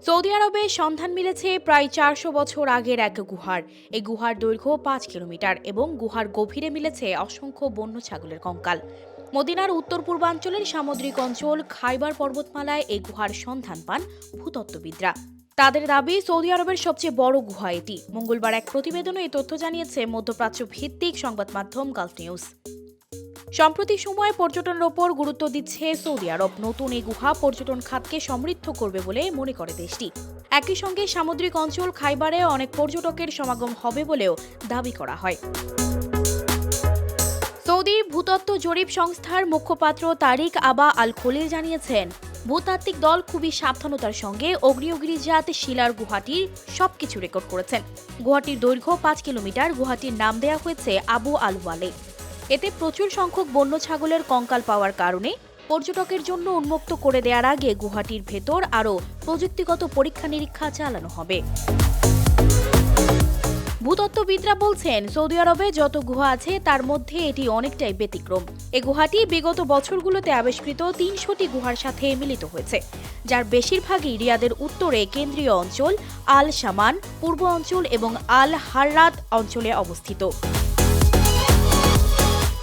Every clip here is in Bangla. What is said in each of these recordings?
সৌদি আরবে সন্ধান মিলেছে প্রায় 400 বছর আগের এক গুহার। এই গুহার দৈর্ঘ্য 5 কিলোমিটার এবং গুহার গভীরে মিলেছে অসংখ্য বন্য ছাগলের কঙ্কাল। মদিনার উত্তর পূর্বাঞ্চলের সামুদ্রিক অঞ্চল খাইবার পর্বতমালায় এই গুহার সন্ধান পান ভূতত্ত্ববিদরা। তাদের দাবি, সৌদি আরবের সবচেয়ে বড় গুহা এটি। মঙ্গলবার এক প্রতিবেদনে এই তথ্য জানিয়েছে মধ্যপ্রাচ্য ভিত্তিক সংবাদ মাধ্যম গালফ নিউজ। সম্প্রতি সময়ে পর্যটনের ওপর গুরুত্ব দিচ্ছে সৌদি আরব। নতুন এই গুহা পর্যটন খাতকে সমৃদ্ধ করবে বলে মনে করে দেশটি। একই সঙ্গে সামুদ্রিক অঞ্চল খাইবারে অনেক পর্যটকের সমাগম হবে বলেও দাবি করা হয়। সৌদি ভূতত্ত্ব জরিপ সংস্থার মুখপাত্র তারিক আবা আল খলিল জানিয়েছেন, ভূতাত্ত্বিক দল খুবই সাবধানতার সঙ্গে অগ্নিয়গিরিজাত শিলার গুহাটির সবকিছু রেকর্ড করেছেন। গুহাটির দৈর্ঘ্য 5 কিলোমিটার। গুহাটির নাম দেয়া হয়েছে আবু আল ওয়ালে। এতে প্রচুর সংখ্যক বন্য ছাগলের কঙ্কাল পাওয়ার কারণে পর্যটকের জন্য উন্মুক্ত করে দেওয়ার আগে গুহাটির ভেতর আরও প্রযুক্তিগত পরীক্ষা নিরীক্ষা চালানো হবে। ভূতত্ত্ববিদরা বলছেন, সৌদি আরবে যত গুহা আছে তার মধ্যে এটি অনেকটাই ব্যতিক্রম। এই গুহাটি বিগত বছরগুলোতে আবিষ্কৃত 300টি গুহার সাথে মিলিত হয়েছে, যার বেশিরভাগই রিয়াদের উত্তরে কেন্দ্রীয় অঞ্চল, আল শামান পূর্ব অঞ্চল এবং আল হাররাত অঞ্চলে অবস্থিত।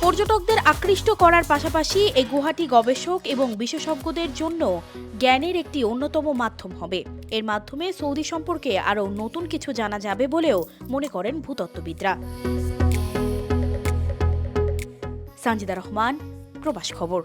পর্যটকদের আকৃষ্ট করার পাশাপাশি এই গুহাটি গবেষক এবং বিশেষজ্ঞদের জন্য জ্ঞানের একটি অন্যতম মাধ্যম হবে। এর মাধ্যমে সৌদি সম্পর্কে আরও নতুন কিছু জানা যাবে বলেও মনে করেন ভূতত্ত্ববিদরা। সানজিদা রহমান, প্রবাস খবর।